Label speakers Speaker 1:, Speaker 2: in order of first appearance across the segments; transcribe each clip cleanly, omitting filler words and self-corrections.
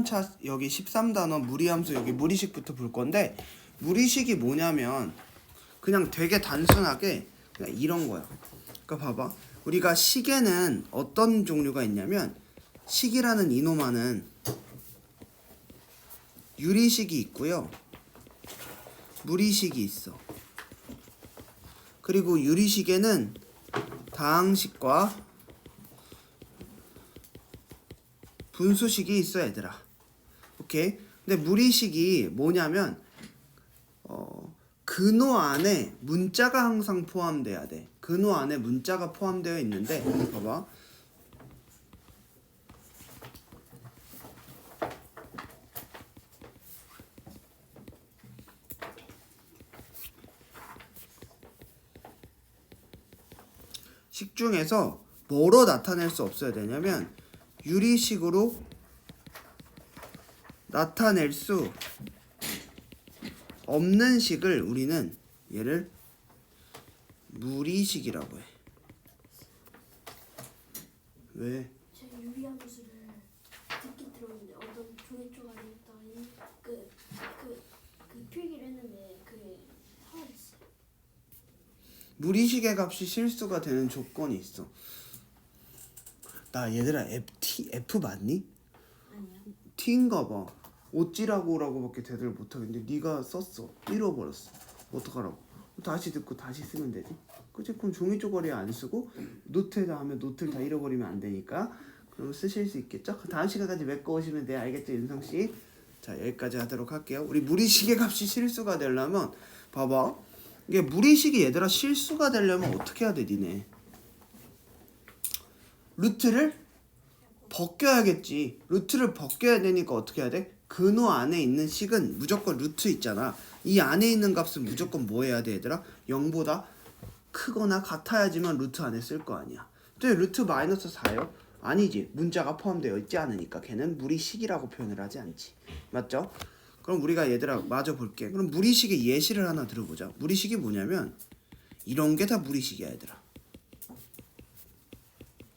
Speaker 1: 차 여기 13단원 무리함수 여기 무리식부터 볼 건데, 무리식이 뭐냐면 그냥 되게 단순하게 그냥 이런 거야. 그러니까 봐봐, 우리가 식에는 어떤 종류가 있냐면, 식이라는 이노마는 유리식이 있고요, 무리식이 있어. 그리고 유리식에는 다항식과 분수식이 있어 얘들아. 오케이? 근데 무리식이 뭐냐면 근호 안에 문자가 항상 포함돼야 돼. 근호 안에 문자가 포함되어 있는데, 봐봐. 식 중에서 뭐로 나타낼 수 없어야 되냐면 유리식으로 나타낼 수 없는 식을 우리는 얘를 무리식이라고 해. 왜?
Speaker 2: 제가 유리함수를 듣긴 들었는데 어떤 종이 쪼가리 있더니 그 필기를 했는데 그게 사라졌어요.
Speaker 1: 무리식의 값이 실수가 되는 조건이 있어. 나 얘들아 F 맞니?
Speaker 2: 아니요.
Speaker 1: T인가 봐. 어찌라고라고밖에 대답을 못하겠는데 네가 썼어. 잃어버렸어. 어떡하라고? 다시 듣고 다시 쓰면 되지. 그치? 그럼 종이 쪼가리 안 쓰고 노트에다 하면 노트를 다 잃어버리면 안 되니까 그럼 쓰실 수 있겠죠? 다음 시간까지 메꿔오시면 돼. 알겠죠, 윤성씨? 자, 여기까지 하도록 할게요. 우리 무리식의 값이 실수가 되려면 봐봐, 이게 무리식이 얘들아 실수가 되려면 어떻게 해야 돼 니네? 루트를 벗겨야겠지. 루트를 벗겨야 되니까 어떻게 해야 돼? 근호 안에 있는 식은 무조건 루트 있잖아. 이 안에 있는 값은 무조건 뭐 해야 돼 얘들아? 0보다 크거나 같아야지만 루트 안에 쓸 거 아니야. 근데 루트 마이너스 4요? 아니지. 문자가 포함되어 있지 않으니까 걔는 무리식이라고 표현을 하지 않지. 맞죠? 그럼 우리가 얘들아 마저 볼게. 그럼 무리식의 예시를 하나 들어보자. 무리식이 뭐냐면 이런 게 다 무리식이야 얘들아.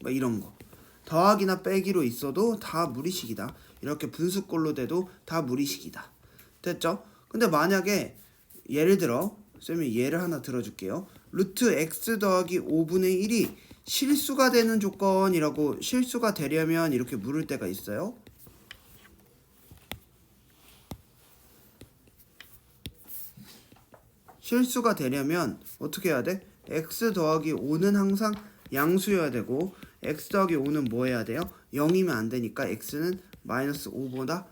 Speaker 1: 막 이런 거. 더하기나 빼기로 있어도 다 무리식이다. 이렇게 분수꼴로 돼도 다 무리식이다. 됐죠? 근데 만약에 예를 들어 쌤이 예를 하나 들어줄게요. 루트 x 더하기 5분의 1이 실수가 되는 조건이라고, 실수가 되려면 이렇게 물을 때가 있어요. 실수가 되려면 어떻게 해야 돼? x 더하기 5는 항상 양수여야 되고, x 더하기 5는 뭐 해야 돼요? 0이면 안 되니까 x는 마이너스 5보다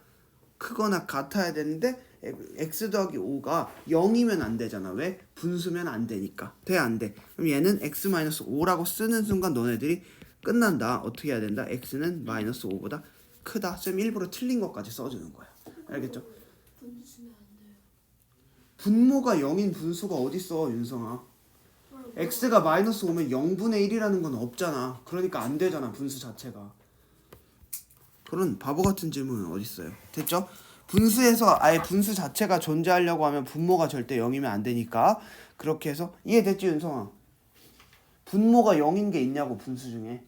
Speaker 1: 크거나 같아야 되는데 x 더하기 5가 0이면 안 되잖아. 왜? 분수면 안 되니까. 돼, 안 돼? 그럼 얘는 x 마이너스 5라고 쓰는 순간 너네들이 끝난다. 어떻게 해야 된다? x는 마이너스 5보다 크다. 쌤 일부러 틀린 것까지 써주는 거야. 알겠죠?
Speaker 2: 분수 쓰면 안 돼요.
Speaker 1: 분모가 0인 분수가 어딨어 윤성아. x가 마이너스 5면 0분의 1이라는 건 없잖아. 그러니까 안 되잖아 분수 자체가. 그런 바보 같은 질문은 어딨어요. 됐죠? 분수에서 아예 분수 자체가 존재하려고 하면 분모가 절대 0이면 안 되니까 그렇게 해서 이해됐지 윤성아? 분모가 0인 게 있냐고 분수 중에.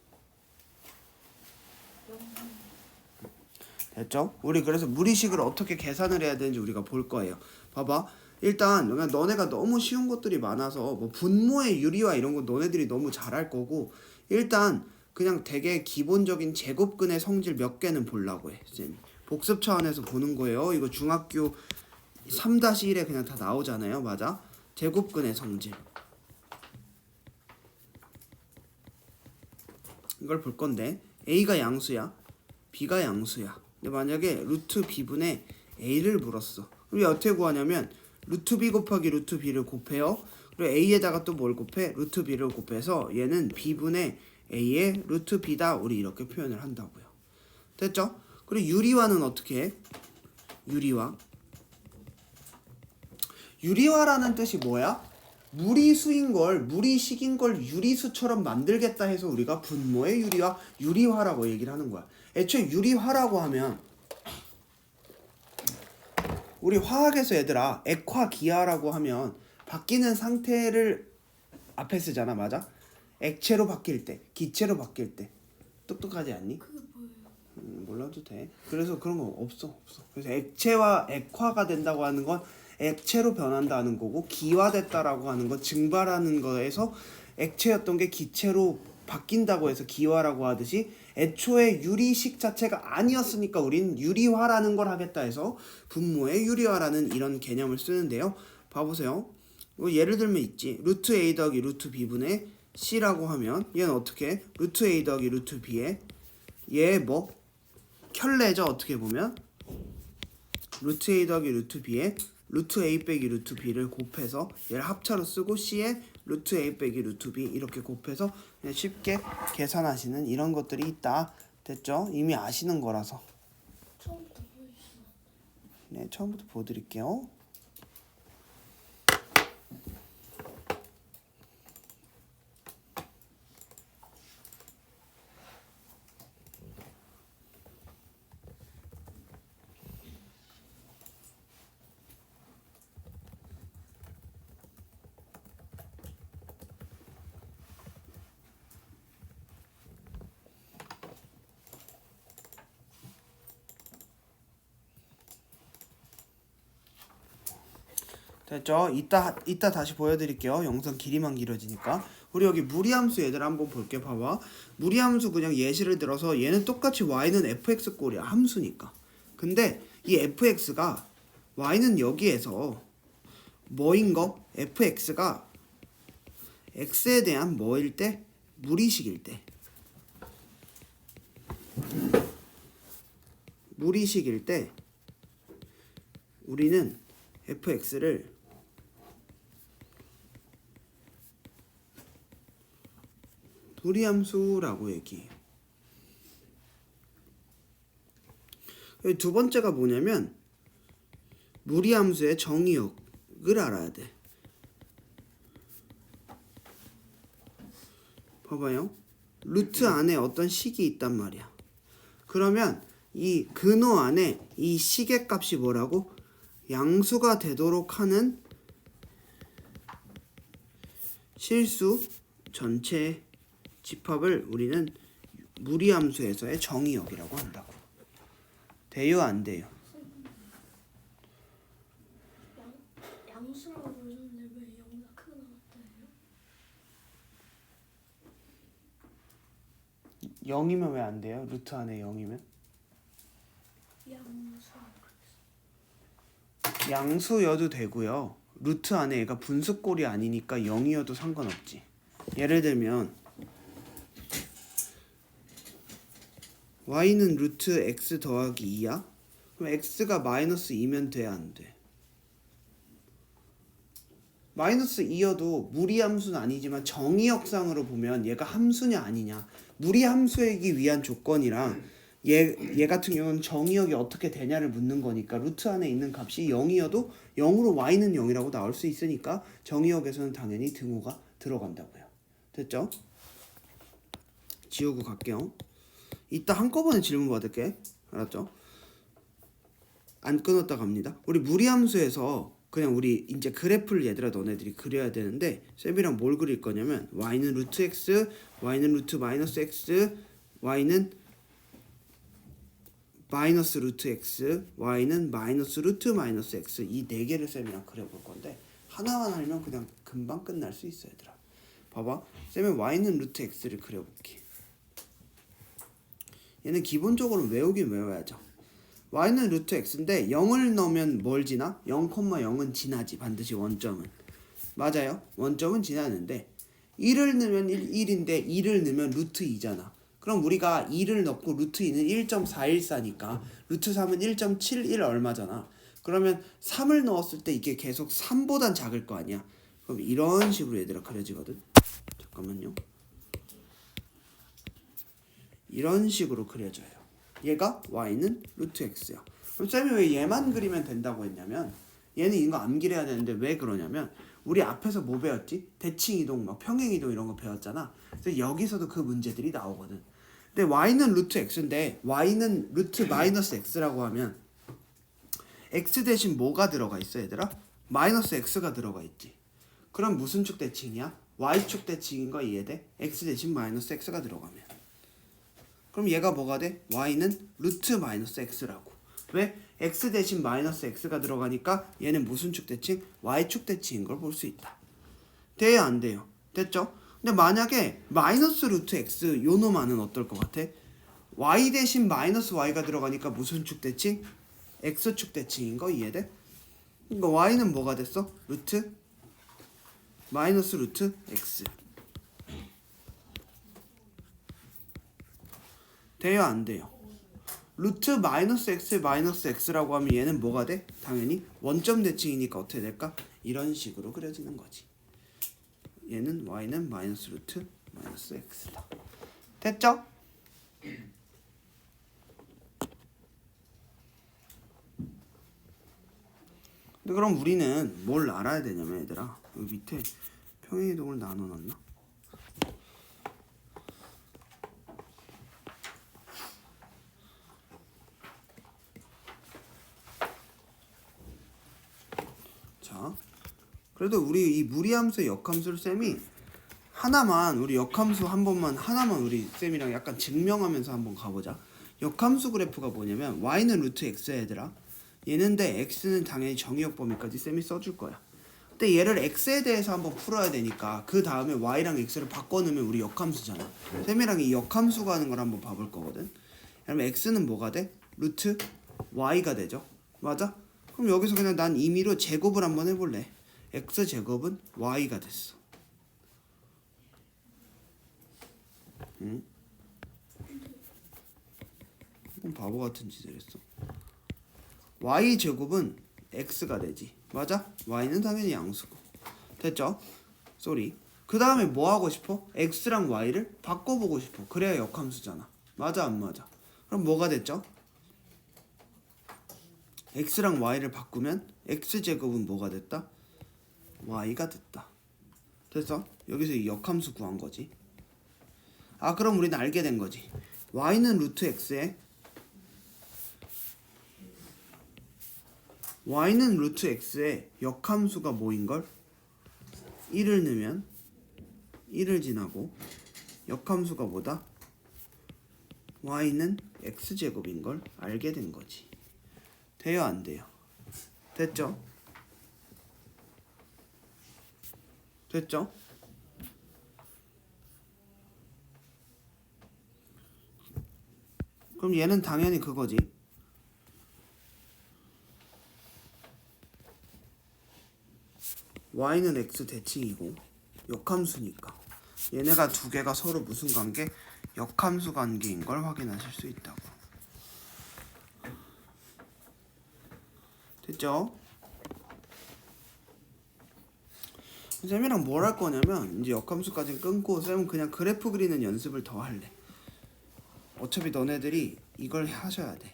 Speaker 1: 됐죠? 우리 그래서 무리식을 어떻게 계산을 해야 되는지 우리가 볼 거예요. 봐봐. 일단 너네가 너무 쉬운 것들이 많아서 뭐 분모의 유리와 이런 거 너네들이 너무 잘할 거고, 일단 그냥 되게 기본적인 제곱근의 성질 몇 개는 보려고 해. 쌤이 복습 차원에서 보는 거예요. 이거 중학교 3-1에 그냥 다 나오잖아요. 맞아? 제곱근의 성질 이걸 볼 건데, A가 양수야, B가 양수야. 근데 만약에 루트 B분의 A를 물었어. 우리 어떻게 구하냐면 루트 B 곱하기 루트 B를 곱해요. 그리고 A에다가 또 뭘 곱해? 루트 B를 곱해서 얘는 B분의 A의 루트 B다. 우리 이렇게 표현을 한다고요. 됐죠? 그리고 유리화는 어떻게 해? 유리화라는 뜻이 뭐야? 무리수인 걸, 무리식인 걸 유리수처럼 만들겠다 해서 우리가 분모의 유리화, 유리화라고 얘기를 하는 거야. 애초에 유리화라고 하면 우리 화학에서 얘들아 액화기화라고 하면 바뀌는 상태를 앞에 쓰잖아. 맞아? 액체로 바뀔 때, 기체로 바뀔 때. 똑똑하지 않니?
Speaker 2: 그게 뭐예요?
Speaker 1: 뭐 몰라도 돼. 그래서 그런 거 없어. 그래서 액체와 액화가 된다고 하는 건 액체로 변한다는 거고, 기화됐다라고 하는 건 증발하는 거에서 액체였던 게 기체로 바뀐다고 해서 기화라고 하듯이, 애초에 유리식 자체가 아니었으니까 우린 유리화라는 걸 하겠다 해서 분모의 유리화라는 이런 개념을 쓰는데요. 봐보세요. 예를 들면 있지. 루트 a 더하기 루트 b분의 c라고 하면 얘는 어떻게? 루트 a 더하기 루트 b에 얘 뭐? 켤레죠. 어떻게 보면 루트 a 더하기 루트 b에 루트 a 빼기 루트 b를 곱해서 얘를 합차로 쓰고 c에 루트 a 빼기 루트 b 이렇게 곱해서 그냥 쉽게 계산하시는 이런 것들이 있다. 됐죠? 이미 아시는 거라서.
Speaker 2: 처음부터 보여주시면
Speaker 1: 네, 처음부터 보여드릴게요. 됐죠? 이따 다시 보여드릴게요. 영상 길이만 길어지니까. 우리 여기 무리함수 얘들 한번 볼게. 봐봐. 무리함수 그냥 예시를 들어서 얘는 똑같이 y는 fx 꼴이야. 함수니까. 근데 이 fx가 y는 여기에서 뭐인 거? fx가 x에 대한 뭐일 때? 무리식일 때. 무리식일 때 우리는 fx를 무리함수라고 얘기해요. 두 번째가 뭐냐면 무리함수의 정의역을 알아야 돼. 봐봐요. 루트 안에 어떤 식이 있단 말이야. 그러면 이 근호 안에 이 식의 값이 뭐라고? 양수가 되도록 하는 실수 전체 집합을 우리는 무리함수에서의 정의역이라고 한다고. 돼요, 안 돼요?
Speaker 2: 양수라고 그러셨는데 왜 0보다 크게 나왔다요?
Speaker 1: 0이면 왜 안 돼요? 루트 안에 0이면? 양수여도 되고요. 루트 안에 얘가 분수꼴이 아니니까 0이어도 상관없지. 예를 들면 y는 루트 x 더하기 2야? 그럼 x가 마이너스 2면 돼, 안 돼? 마이너스 2여도 무리함수는 아니지만 정의역상으로 보면 얘가 함수냐 아니냐, 무리함수이기 위한 조건이랑 얘 같은 경우는 정의역이 어떻게 되냐를 묻는 거니까 루트 안에 있는 값이 0이어도 0으로 y는 0이라고 나올 수 있으니까 정의역에서는 당연히 등호가 들어간다고요. 됐죠? 지우고 갈게요. 이따 한꺼번에 질문 받을게. 알았죠? 안 끊었다 갑니다. 우리 무리함수에서 그냥 우리 이제 그래프를 얘들아 너네들이 그려야 되는데, 쌤이랑 뭘 그릴 거냐면 y는 루트 x, y는 루트 마이너스 x, y는 마이너스 루트 x, y는 마이너스 루트 마이너스 x, 이 네 개를 쌤이랑 그려볼 건데 하나만 알면 그냥 금방 끝날 수 있어 얘들아. 봐봐. 쌤은 y는 루트 x를 그려볼게. 얘는 기본적으로 외우긴 외워야죠. y는 루트 x인데 0을 넣으면 뭘 지나? 0,0은 지나지. 반드시 원점은. 맞아요. 원점은 지나는데 1을 넣으면 1인데 2를 넣으면 루트 2잖아. 그럼 우리가 2를 넣고 루트 2는 1.414니까 루트 3은 1.71 얼마잖아. 그러면 3을 넣었을 때 이게 계속 3보단 작을 거 아니야. 그럼 이런 식으로 얘들아 그려지거든. 잠깐만요. 이런 식으로 그려져요. 얘가 y는 루트 x야. 그럼 쌤이 왜 얘만 그리면 된다고 했냐면, 얘는 이거 암기해야 되는데 왜 그러냐면 우리 앞에서 뭐 배웠지? 대칭 이동, 막 평행 이동 이런 거 배웠잖아. 그래서 여기서도 그 문제들이 나오거든. 근데 y는 루트 x인데 y는 루트 마이너스 x라고 하면 x 대신 뭐가 들어가 있어 얘들아? 마이너스 x가 들어가 있지. 그럼 무슨 축 대칭이야? y축 대칭인 거 이해돼? x 대신 마이너스 x가 들어가면. 그럼 얘가 뭐가 돼? y는 루트 마이너스 x라고. 왜? x 대신 마이너스 x가 들어가니까 얘는 무슨 축 대칭? y축 대칭인 걸 볼 수 있다. 돼요 안 돼요? 됐죠? 근데 만약에 마이너스 루트 x 요 놈안은 어떨 것 같아? y 대신 마이너스 y가 들어가니까 무슨 축 대칭? x축 대칭인 거 이해돼? 그러니까 y는 뭐가 됐어? 루트 마이너스 루트 x. 돼요 안 돼요? 루트 마이너스 x 마이너스 x라고 하면 얘는 뭐가 돼? 당연히 원점 대칭이니까 어떻게 될까? 이런 식으로 그려지는 거지. 얘는 y는 마이너스 루트 마이너스 x다. 됐죠? 근데 그럼 우리는 뭘 알아야 되냐면 얘들아, 여기 밑에 평행이동을 나눠놨나? 자, 그래도 우리 이 무리함수의 역함수를 쌤이 하나만, 우리 역함수 한 번만 하나만 우리 쌤이랑 약간 증명하면서 한번 가보자. 역함수 그래프가 뭐냐면 y는 루트 x야 얘들아. 얘는데 x는 당연히 정의역 범위까지 쌤이 써줄 거야. 근데 얘를 x에 대해서 한번 풀어야 되니까 그 다음에 y랑 x를 바꿔놓으면 우리 역함수잖아. 쌤이랑 이 역함수가 하는 걸 한번 봐볼 거거든. 그러면 x는 뭐가 돼? 루트 y가 되죠. 맞아? 그럼 여기서 그냥 난 임의로 제곱을 한번 해볼래. x 제곱은 y가 됐어. 응? 바보 같은 짓을 했어. y 제곱은 x가 되지. 맞아? y는 당연히 양수고. 됐죠? 쏘리. 그 다음에 뭐 하고 싶어? x랑 y를 바꿔보고 싶어. 그래야 역함수잖아. 맞아 안 맞아? 그럼 뭐가 됐죠? x랑 y를 바꾸면 x제곱은 뭐가 됐다? y가 됐다. 됐어? 여기서 이 역함수 구한 거지. 아 그럼 우리는 알게 된 거지. y는 루트 x에 y는 루트 x에 역함수가 뭐인걸? 1을 넣으면 1을 지나고 역함수가 뭐다? y는 x제곱인걸 알게 된 거지. 돼요 안 돼요? 됐죠? 됐죠? 그럼 얘는 당연히 그거지. y는 x 대칭이고 역함수니까 얘네가 두 개가 서로 무슨 관계? 역함수 관계인 걸 확인하실 수 있다고. 됐죠? 쌤이랑 뭘 할 거냐면 이제 역함수까지 끊고 쌤은 그냥 그래프 그리는 연습을 더 할래. 어차피 너네들이 이걸 하셔야 돼.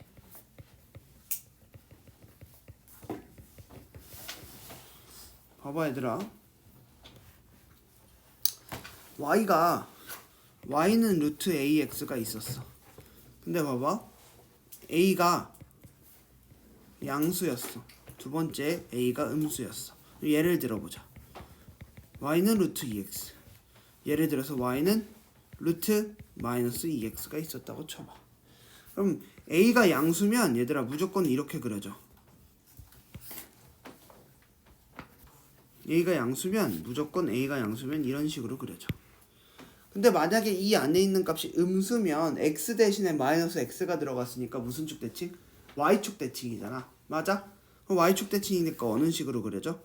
Speaker 1: 봐봐 얘들아. y는 루트 ax가 있었어. 근데 봐봐. a가 양수였어. 두 번째 a가 음수였어. 예를 들어보자. y는 루트 2x. 예를 들어서 y는 루트 마이너스 2x가 있었다고 쳐봐. 그럼 a가 양수면 얘들아 무조건 이렇게 그려져. a가 양수면 무조건 a가 양수면 이런 식으로 그려져. 근데 만약에 이 안에 있는 값이 음수면 x 대신에 마이너스 x가 들어갔으니까 무슨 축 대칭? y축 대칭이잖아. 맞아? 그럼 y축 대칭이니까 어느 식으로 그려져?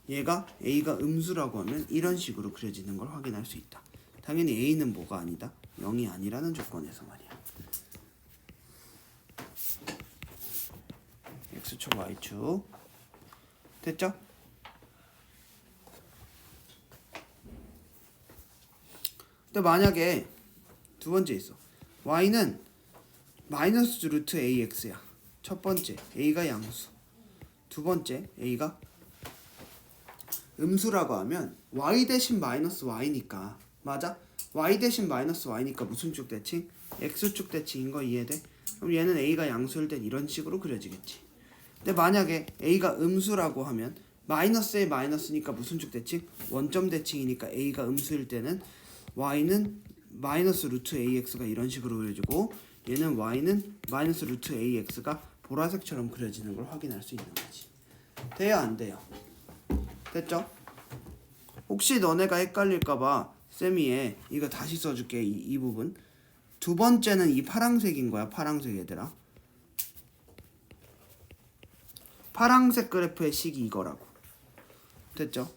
Speaker 1: 얘가 a가 음수라고 하면 이런 식으로 그려지는 걸 확인할 수 있다. 당연히 a는 뭐가 아니다? 0이 아니라는 조건에서 말이야. x축 y축 됐죠? 근데 만약에 두 번째 있어. y는 마이너스 루트 ax야. 첫 번째 a가 양수. 두 번째 a가 음수라고 하면 y 대신 마이너스 y니까. 맞아? y 대신 마이너스 y니까 무슨 축 대칭? x축 대칭인 거 이해돼? 그럼 얘는 a가 양수일 땐 이런 식으로 그려지겠지. 근데 만약에 a가 음수라고 하면 마이너스에 마이너스니까 무슨 쪽 대칭? 원점 대칭이니까 a가 음수일 때는 y는 마이너스 루트 ax가 이런 식으로 그려지고 얘는 y는 마이너스 루트 ax가 보라색처럼 그려지는 걸 확인할 수 있는 거지. 돼요 안 돼요? 됐죠? 혹시 너네가 헷갈릴까봐 쌤이 이거 다시 써줄게. 이 부분 두 번째는 이 파랑색인 거야. 파랑색 얘들아. 파랑색 그래프의 식이 이거라고. 됐죠?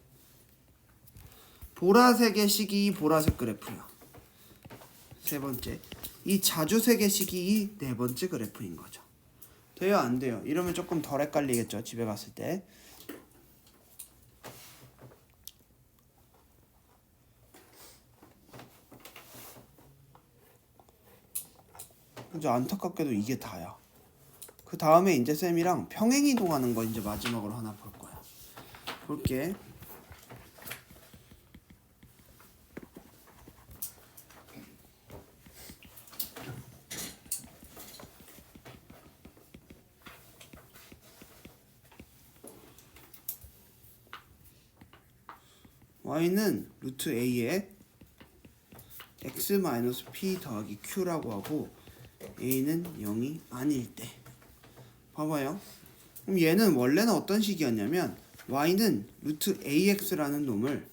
Speaker 1: 보라색의 식이 보라색 그래프야. 세 번째. 이 자주색의 식이 이 네 번째 그래프인 거죠. 돼요 안 돼요? 이러면 조금 덜 헷갈리겠죠. 집에 갔을 때. 그죠? 안타깝게도 이게 다야. 그 다음에 이제 쌤이랑 평행이동하는 거 이제 마지막으로 하나 볼 거야. 볼게. y는 루트 a에 x-p 더하기 q라고 하고 a는 0이 아닐 때. 봐봐요. 그럼 얘는 원래는 어떤 식이었냐면 y는 루트 ax라는 놈을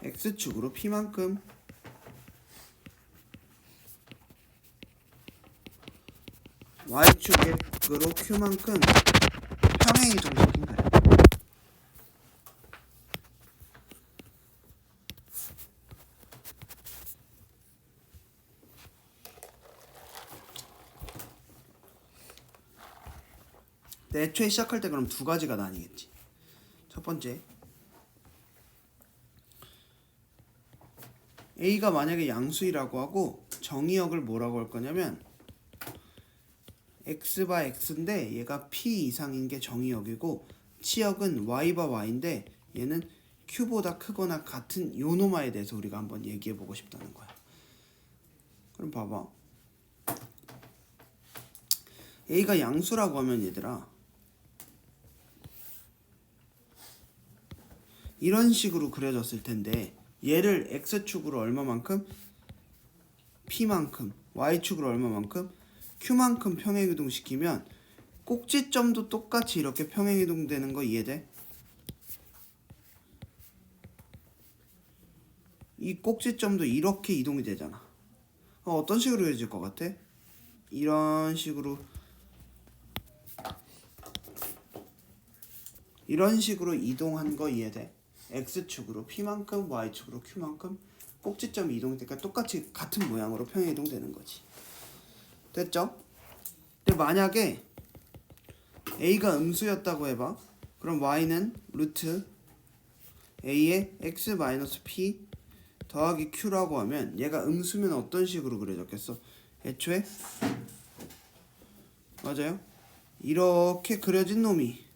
Speaker 1: x축으로 p만큼 y축으로 q만큼 평행이동시킨 거야. 근데 애초에 시작할 때 그럼 두 가지가 나뉘겠지. 첫 번째, a가 만약에 양수이라고 하고 정의역을 뭐라고 할 거냐면 x바 x인데 얘가 p 이상인 게 정의역이고 치역은 y바 y인데 얘는 q보다 크거나 같은 요 노마에 대해서 우리가 한번 얘기해 보고 싶다는 거야. 그럼 봐봐. a가 양수라고 하면 얘들아 이런 식으로 그려졌을 텐데 얘를 x축으로 얼마만큼? p만큼, y축으로 얼마만큼? q만큼 평행이동시키면 꼭지점도 똑같이 이렇게 평행이동되는 거 이해돼? 이 꼭지점도 이렇게 이동이 되잖아. 어떤 식으로 그려질 것 같아? 이런 식으로 이동한 거 이해돼? x축으로 p만큼 y축으로 q만큼 꼭지점이 이동되니까 똑같이 같은 모양으로 평행이동되는 거지. 됐죠? 근데 만약에 a가 음수였다고 해봐. 그럼 y는 루트 a에 x-p 더하기 q라고 하면 얘가 음수면 어떤 식으로 그려졌겠어? 애초에 맞아요? 이렇게 그려진 놈이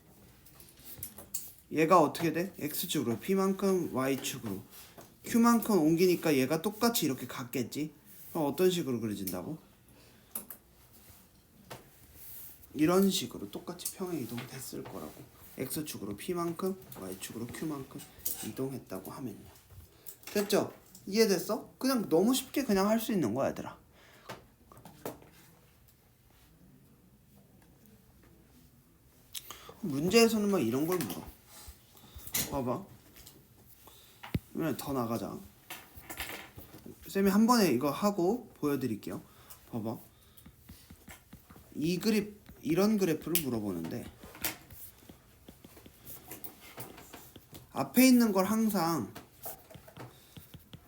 Speaker 1: 얘가 어떻게 돼? x축으로 p만큼 y축으로 q만큼 옮기니까 얘가 똑같이 이렇게 같겠지? 그럼 어떤 식으로 그려진다고? 이런 식으로 똑같이 평행 이동됐을 거라고. x축으로 p만큼 y축으로 q만큼 이동했다고 하면요. 됐죠? 이해됐어? 그냥 너무 쉽게 그냥 할 수 있는 거야 얘들아. 문제에서는 막 이런 걸 물어. 봐봐. 그러면 더 나가자. 쌤이 한 번에 이거 하고 보여드릴게요. 봐봐. 이런 그래프를 물어보는데 앞에 있는 걸 항상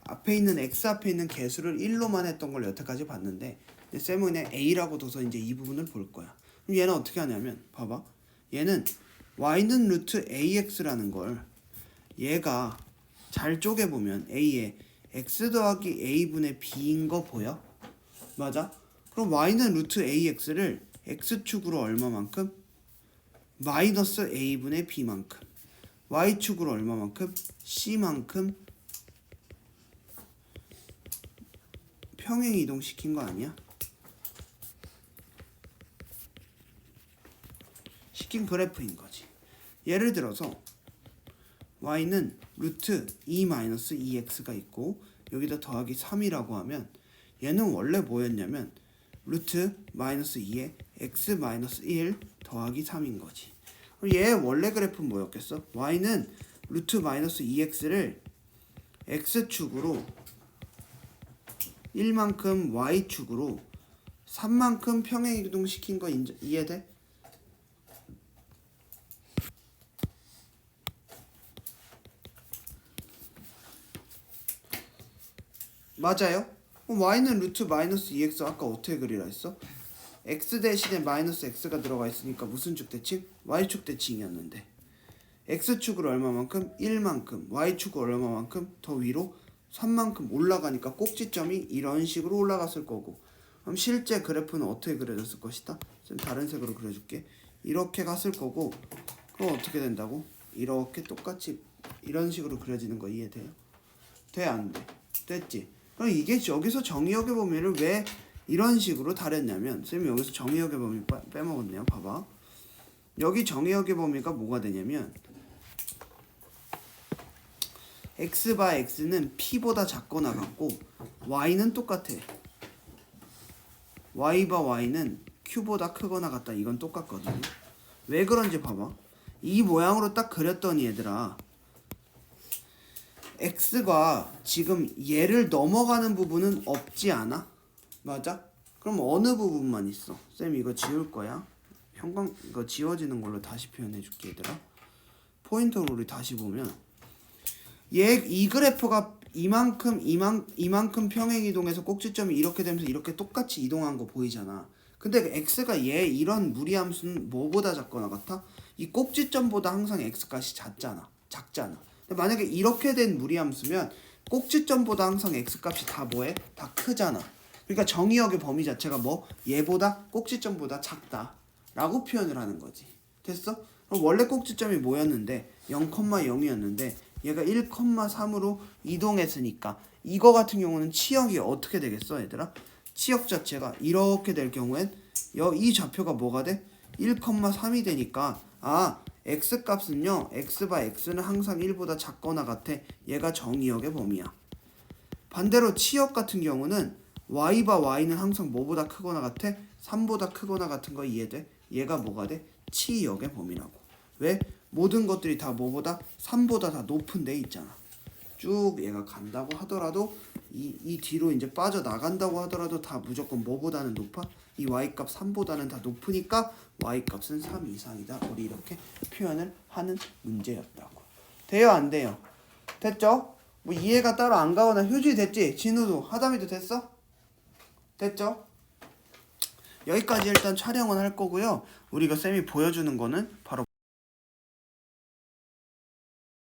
Speaker 1: 앞에 있는 x 앞에 있는 개수를 1로만 했던 걸 여태까지 봤는데 쌤은 그냥 a라고 둬서 이제 이 부분을 볼 거야. 그럼 얘는 어떻게 하냐면 봐봐. 얘는 y는 루트 ax라는 걸 얘가 잘 쪼개보면 a에 x 더하기 a분의 b인 거 보여? 맞아? 그럼 y는 루트 ax를 x축으로 얼마만큼? 마이너스 a분의 b만큼 y축으로 얼마만큼? c만큼 평행 이동시킨 거 아니야? 시킨 그래프인 거지. 예를 들어서 y는 루트 2-2x가 있고 여기다 더하기 3이라고 하면 얘는 원래 뭐였냐면 루트 마이너스 2에 x-1 더하기 3인 거지. 그럼 얘 원래 그래프는 뭐였겠어? y는 루트 마이너스 2x를 x축으로 1만큼 y축으로 3만큼 평행이동 시킨 거 이해돼? 맞아요? y는 루트 마이너스 2x 아까 어떻게 그리라 했어? x 대신에 마이너스 x가 들어가 있으니까 무슨 축 대칭? y축 대칭이었는데 x축으로 얼마만큼? 1만큼 y축으로 얼마만큼? 더 위로 3만큼 올라가니까 꼭지점이 이런 식으로 올라갔을 거고 그럼 실제 그래프는 어떻게 그려졌을 것이다? 좀 다른 색으로 그려줄게. 이렇게 갔을 거고 그럼 어떻게 된다고? 이렇게 똑같이 이런 식으로 그려지는 거 이해돼요? 돼? 안 돼? 됐지? 그럼 이게 여기서 정의역의 범위를 왜 이런 식으로 다렸냐면 쌤이 여기서 정의역의 범위 빼먹었네요. 봐봐. 여기 정의역의 범위가 뭐가 되냐면 x 바 x는 p보다 작거나 같고 y는 똑같아. y 바 y는 q보다 크거나 같다. 이건 똑같거든요. 왜 그런지 봐봐. 이 모양으로 딱 그렸더니 얘들아 x가 지금 얘를 넘어가는 부분은 없지 않아? 맞아? 그럼 어느 부분만 있어? 쌤 이거 지울 거야. 형광 이거 지워지는 걸로 다시 표현해 줄게 얘들아. 포인터로 우리 다시 보면 이 그래프가 이만큼 평행 이동해서 꼭지점이 이렇게 되면서 이렇게 똑같이 이동한 거 보이잖아. 근데 x가 얘 이런 무리함수는 뭐보다 작거나 같아? 이 꼭지점보다 항상 x 값이 작잖아. 근데 만약에 이렇게 된 무리함수면 꼭지점보다 항상 x 값이 다 뭐해? 다 크잖아. 그러니까 정의역의 범위 자체가 뭐? 얘보다 꼭지점보다 작다라고 표현을 하는 거지. 됐어? 그럼 원래 꼭지점이 뭐였는데 0,0이었는데 얘가 1,3으로 이동했으니까 이거 같은 경우는 치역이 어떻게 되겠어 얘들아? 치역 자체가 이렇게 될 경우엔 이 좌표가 뭐가 돼? 1,3이 되니까 x값은요 x 바 x는 항상 1보다 작거나 같아. 얘가 정의역의 범위야. 반대로 치역 같은 경우는 y 바 y는 항상 뭐보다 크거나 같아? 3보다 크거나 같은 거 이해돼? 얘가 뭐가 돼? 치역의 범위라고. 왜? 모든 것들이 다 뭐보다? 3보다 다 높은 데 있잖아. 쭉 얘가 간다고 하더라도 이 뒤로 이제 빠져나간다고 하더라도 다 무조건 뭐보다는 높아? 이 y값 3보다는 다 높으니까 y값은 3 이상이다. 우리 이렇게 표현을 하는 문제였다고. 돼요? 안 돼요? 됐죠? 뭐 이해가 따로 안 가거나 효준이 됐지? 진우도 하담이도 됐어? 됐죠? 여기까지 일단 촬영은 할 거고요. 우리가 쌤이 보여주는 거는 바로